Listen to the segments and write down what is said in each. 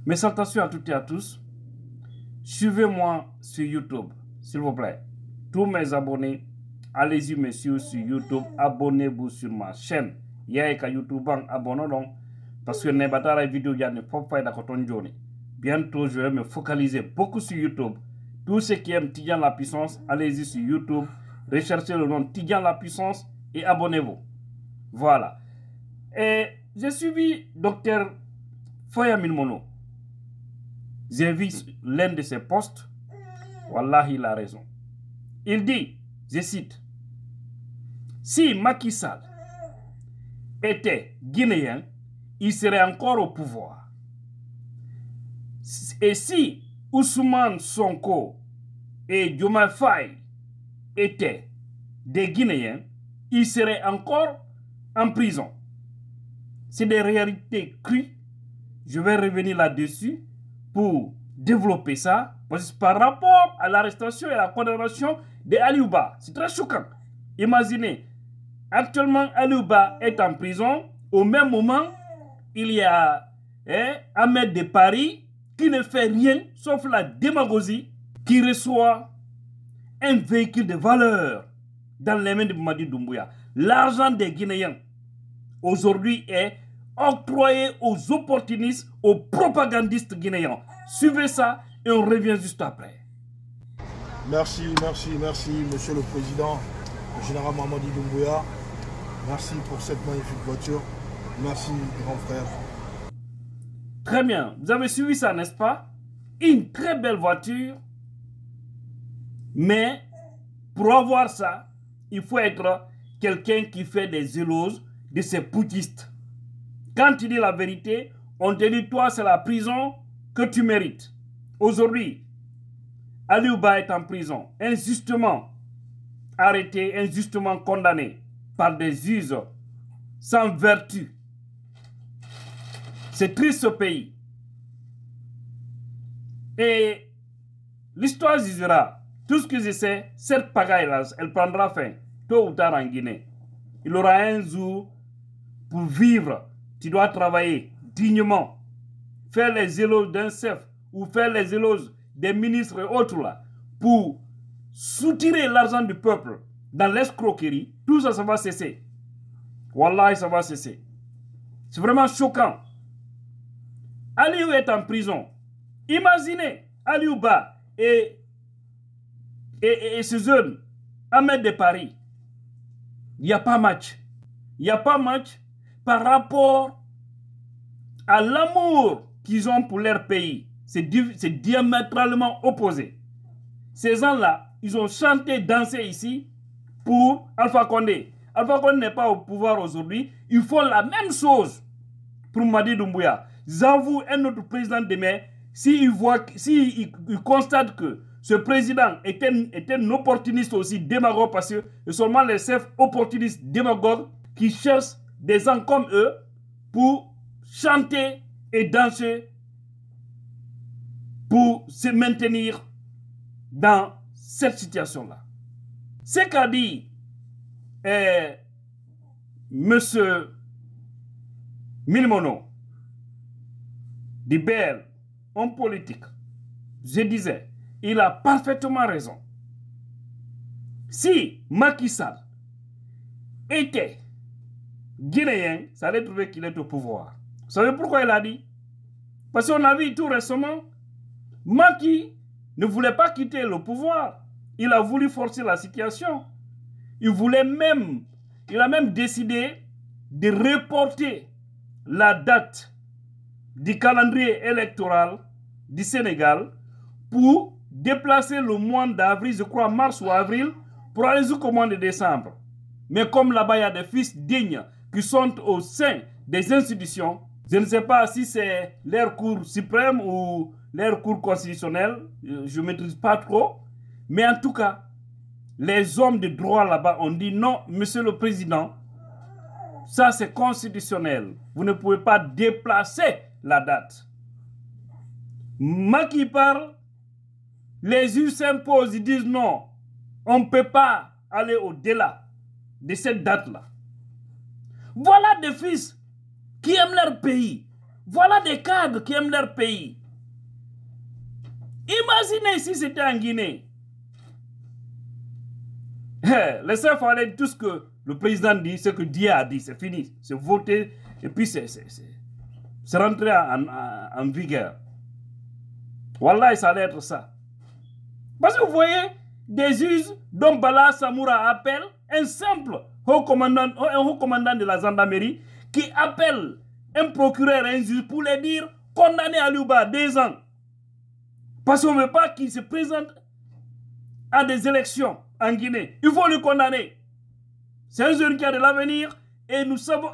Mes salutations à toutes et à tous. Suivez-moi sur YouTube, s'il vous plaît. Tous mes abonnés, allez-y me suivre sur YouTube. Abonnez-vous sur ma chaîne. Yaeka YouTube abonnez-vous parce que nebatara vidéo ya ne pop pas d'akoton journée. Bientôt, je vais me focaliser beaucoup sur YouTube. Tous ceux qui aiment Tidjan la puissance, allez-y sur YouTube, recherchez le nom Tidjan la puissance et abonnez-vous. Voilà. Et j'ai suivi Dr Foya Milmono. J'ai vu l'un de ses posts. Wallah, il a raison. Il dit, je cite, si Macky Sall était guinéen, il serait encore au pouvoir. Et si Ousmane Sonko et Diomaye Faye étaient des Guinéens, ils seraient encore en prison. C'est des réalités crues. Je vais revenir là-dessus pour développer ça. Parce que par rapport à l'arrestation et la condamnation de Aliouba, c'est très choquant. Imaginez, actuellement Aliouba est en prison. Au même moment, il y a Ahmed de Paris qui ne fait rien sauf la démagogie, qui reçoit un véhicule de valeur dans les mains de Mamadi Doumbouya. L'argent des Guinéens aujourd'hui est octroyé aux opportunistes, aux propagandistes guinéens. Suivez ça et on revient juste après. Merci, Monsieur le Président, le général Mamadi Doumbouya. Merci pour cette magnifique voiture. Merci, grand frère. Très bien, vous avez suivi ça, n'est-ce pas? Une très belle voiture. Mais pour avoir ça, il faut être quelqu'un qui fait des éloges de ces poutistes. Quand tu dis la vérité, on te dit, toi, c'est la prison que tu mérites. Aujourd'hui, Aliouba est en prison, injustement arrêté, injustement condamné par des juges sans vertu. C'est triste ce pays. Et l'histoire dira, tout ce que je sais, cette pagaille-là, elle prendra fin, tôt ou tard en Guinée. Il aura un jour pour vivre. Tu dois travailler dignement, faire les éloges d'un chef ou faire les éloges des ministres et autres là, pour soutirer l'argent du peuple dans l'escroquerie. Tout ça, ça va cesser. Wallah, ça va cesser. C'est vraiment choquant. Aliou est en prison. Imaginez Aliouba et ce jeune Ahmed de Paris. Il n'y a pas match. Il n'y a pas match par rapport à l'amour qu'ils ont pour leur pays. C'est diamétralement opposé. Ces gens-là, ils ont chanté, dansé ici pour Alpha Condé. Alpha Condé n'est pas au pouvoir aujourd'hui. Ils font la même chose pour Mamadi Doumbouya. J'avoue, un autre président demain, s'il constate que ce président est un opportuniste aussi démagogue, parce que c'est seulement les chefs opportunistes démagogues qui cherchent des gens comme eux pour chanter et danser pour se maintenir dans cette situation-là. Ce qu'a dit Monsieur Milmono, du bel homme politique, je disais, il a parfaitement raison. Si Macky Sall était guinéen, ça allait trouver qu'il est au pouvoir. Vous savez pourquoi il a dit? Parce qu'on a vu tout récemment, Macky ne voulait pas quitter le pouvoir. Il a voulu forcer la situation. Il a même décidé de reporter la date du calendrier électoral du Sénégal pour déplacer le mois d'avril, je crois mars ou avril, pour aller jusqu'au mois de décembre. Mais comme là-bas il y a des fils dignes qui sont au sein des institutions, je ne sais pas si c'est leur cour suprême ou leur cour constitutionnelle, je ne maîtrise pas trop, mais en tout cas, les hommes de droit là-bas ont dit non, monsieur le président, ça c'est constitutionnel, vous ne pouvez pas déplacer la date. Macky parle, les juges s'imposent, ils disent non, on ne peut pas aller au-delà de cette date-là. Voilà des fils qui aiment leur pays. Voilà des cadres qui aiment leur pays. Imaginez si c'était en Guinée. Laissez faire tout ce que le président dit, ce que Dieu a dit, c'est fini. C'est voté et puis c'est rentré en vigueur. Wallah, ça allait être ça. Parce que vous voyez, des juges dont Bala Samoura appelle un simple haut commandant de la gendarmerie qui appelle un procureur et un juge pour les dire condamné à Luba 2 ans. Parce qu'on ne veut pas qu'il se présente à des élections en Guinée. Il faut le condamner. C'est un jeune qui a de l'avenir et nous savons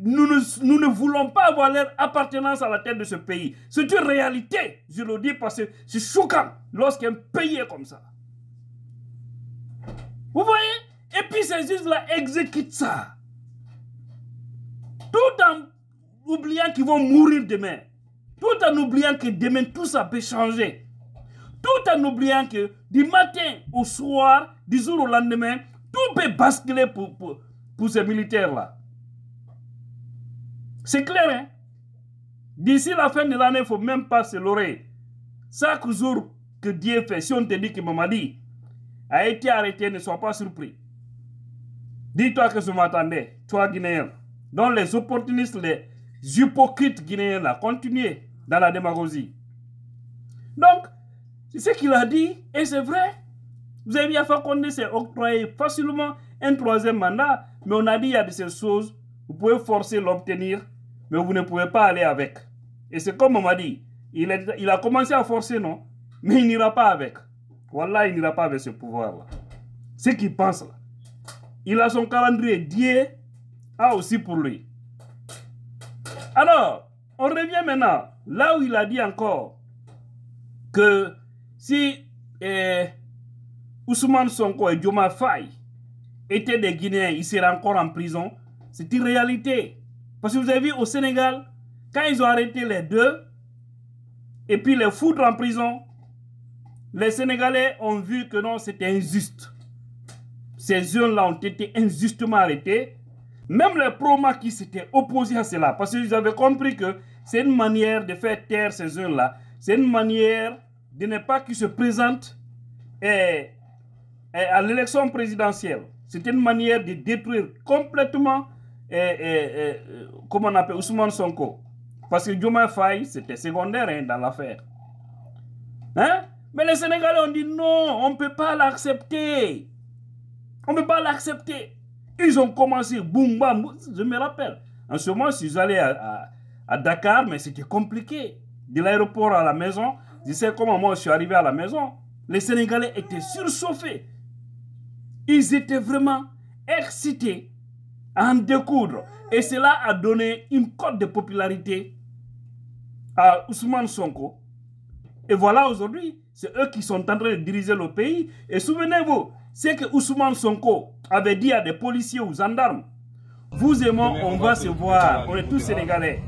nous ne voulons pas avoir leur appartenance à la tête de ce pays. C'est une réalité, je le dis parce que c'est choquant lorsqu'un pays est comme ça. Vous voyez? Et puis ces juges-là exécutent ça. Tout en oubliant qu'ils vont mourir demain. Tout en oubliant que demain tout ça peut changer. Tout en oubliant que du matin au soir, du jour au lendemain, tout peut basculer pour ces militaires-là. C'est clair, hein? D'ici la fin de l'année, il ne faut même pas se leurrer. Chaque jour que Dieu fait, si on te dit que Mamadi a été arrêté, ne sois pas surpris. Dis-toi que je m'attendais, toi Guinéen. Donc les opportunistes, les hypocrites guinéens, là, continuez dans la démagogie. Donc, c'est ce qu'il a dit, et c'est vrai. Vous avez bien fait qu'on s'est octroyé facilement un 3e mandat, mais on a dit il y a de ces choses, vous pouvez forcer l'obtenir, mais vous ne pouvez pas aller avec. Et c'est comme on m'a dit, il a commencé à forcer, non? Mais il n'ira pas avec. Wallah, il n'ira pas avec ce pouvoir-là. Ce qu'il pense là. Il a son calendrier, Dieu a aussi pour lui. Alors, on revient maintenant, là où il a dit encore que si Ousmane Sonko et Diomaye Faye étaient des Guinéens, ils seraient encore en prison. C'est une réalité. Parce que vous avez vu au Sénégal, quand ils ont arrêté les deux, et puis les foutre en prison, les Sénégalais ont vu que non, c'était injuste. Ces jeunes-là ont été injustement arrêtés. Même les pro-Macky s'étaient opposés à cela. Parce qu'ils avaient compris que c'est une manière de faire taire ces jeunes-là. C'est une manière de ne pas qu'ils se présentent à l'élection présidentielle. C'était une manière de détruire complètement comment on appelle Ousmane Sonko. Parce que Diomaye Faye, c'était secondaire hein, dans l'affaire. Hein? Mais les Sénégalais ont dit non, on ne peut pas l'accepter. On ne peut pas l'accepter. Ils ont commencé, boum, bam, je me rappelle. En ce moment, je suis allé à Dakar, mais c'était compliqué. De l'aéroport à la maison, je sais comment moi je suis arrivé à la maison. Les Sénégalais étaient surchauffés. Ils étaient vraiment excités à en découdre. Et cela a donné une cote de popularité à Ousmane Sonko. Et voilà aujourd'hui, c'est eux qui sont en train de diriger le pays. Et souvenez-vous, c'est que Ousmane Sonko avait dit à des policiers ou gendarmes, vous et moi, on va se voir, on est tous Sénégalais.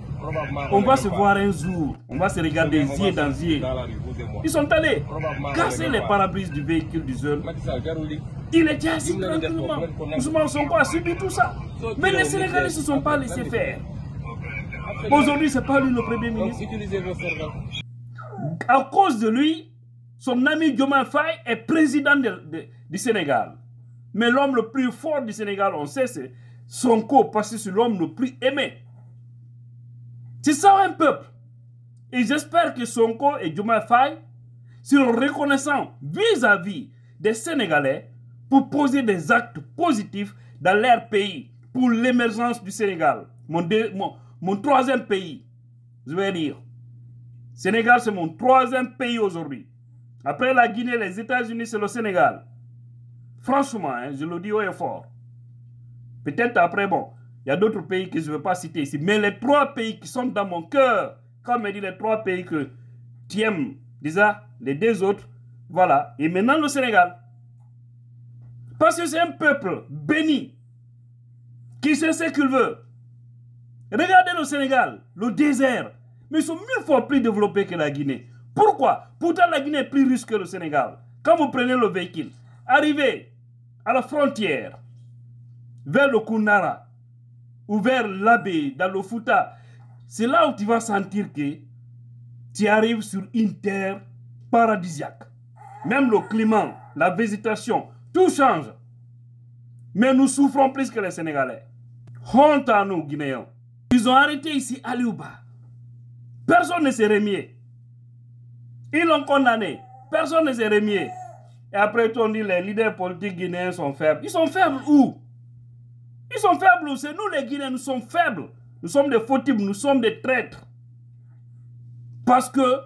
On va se voir un jour, on va se regarder yeux dans yeux. Ils sont allés casser les pare-brises du véhicule du jeune. Il était assis tranquillement. Ousmane Sonko a subi tout ça. Mais les Sénégalais ne se sont pas laissés faire. Aujourd'hui, ce n'est pas lui le Premier ministre. À cause de lui, son ami Diomaye Faye est président du Sénégal. Mais l'homme le plus fort du Sénégal, on sait, c'est Sonko, parce que c'est l'homme le plus aimé. C'est ça un peuple. Et j'espère que Sonko et Diomaye Faye seront reconnaissants vis-à-vis des Sénégalais pour poser des actes positifs dans leur pays, pour l'émergence du Sénégal. Mon 3e pays, je vais dire. Sénégal, c'est mon 3e pays aujourd'hui. Après la Guinée, les États-Unis, c'est le Sénégal. Franchement, hein, je le dis haut et fort. Peut-être après, bon, il y a d'autres pays que je ne veux pas citer ici. Mais les 3 pays qui sont dans mon cœur, comme me dit les 3 pays que tu aimes, déjà, les 2 autres, voilà. Et maintenant le Sénégal. Parce que c'est un peuple béni, qui sait ce qu'il veut. Regardez le Sénégal, le désert. Mais ils sont 1000 fois plus développés que la Guinée. Pourquoi? Pourtant la Guinée est plus riche que le Sénégal. Quand vous prenez le véhicule, arrivez à la frontière, vers le Kounara, ou vers l'Abbé, dans le Fouta, c'est là où tu vas sentir que tu arrives sur une terre paradisiaque. Même le climat, la végétation, tout change. Mais nous souffrons plus que les Sénégalais. Honte à nous, Guinéens. Ils ont arrêté ici Aliouba. Personne ne s'est remis. Ils l'ont condamné. Personne ne s'est remis. Et après, on dit les leaders politiques guinéens sont faibles. Ils sont faibles où? Ils sont faibles où? C'est nous les Guinéens, nous sommes faibles. Nous sommes des fautifs, nous sommes des traîtres. Parce que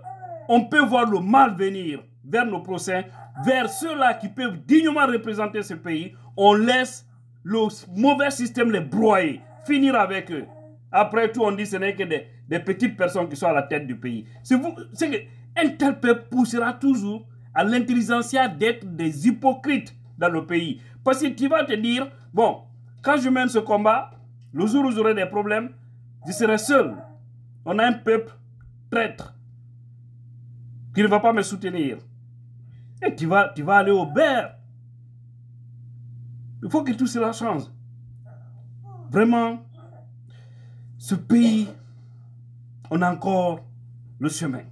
on peut voir le mal venir vers nos prochains, vers ceux-là qui peuvent dignement représenter ce pays. On laisse le mauvais système les broyer, finir avec eux. Après tout, on dit que ce n'est que des petites personnes qui sont à la tête du pays. C'est qu'un tel peuple poussera toujours à l'intelligentsia d'être des hypocrites dans le pays. Parce que tu vas te dire, bon, quand je mène ce combat, le jour où j'aurai des problèmes, je serai seul. On a un peuple traître qui ne va pas me soutenir. Et tu vas aller au beurre. Il faut que tout cela change. Vraiment, ce pays, on a encore le chemin.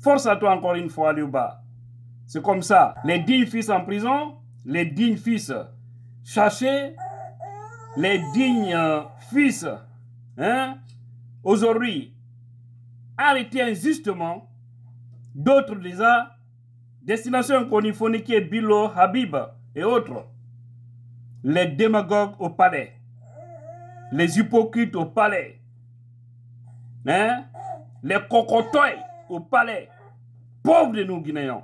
Force à toi encore une fois, Aliouba. C'est comme ça. Les dignes fils en prison, les dignes fils cherchés, les dignes fils, aujourd'hui, arrêtés injustement, d'autres déjà, destination inconnue, Fonike, Bilo, Habib et autres. Les démagogues au palais, les hypocrites au palais, les cocotoys au palais, pauvres de nous Guinéens.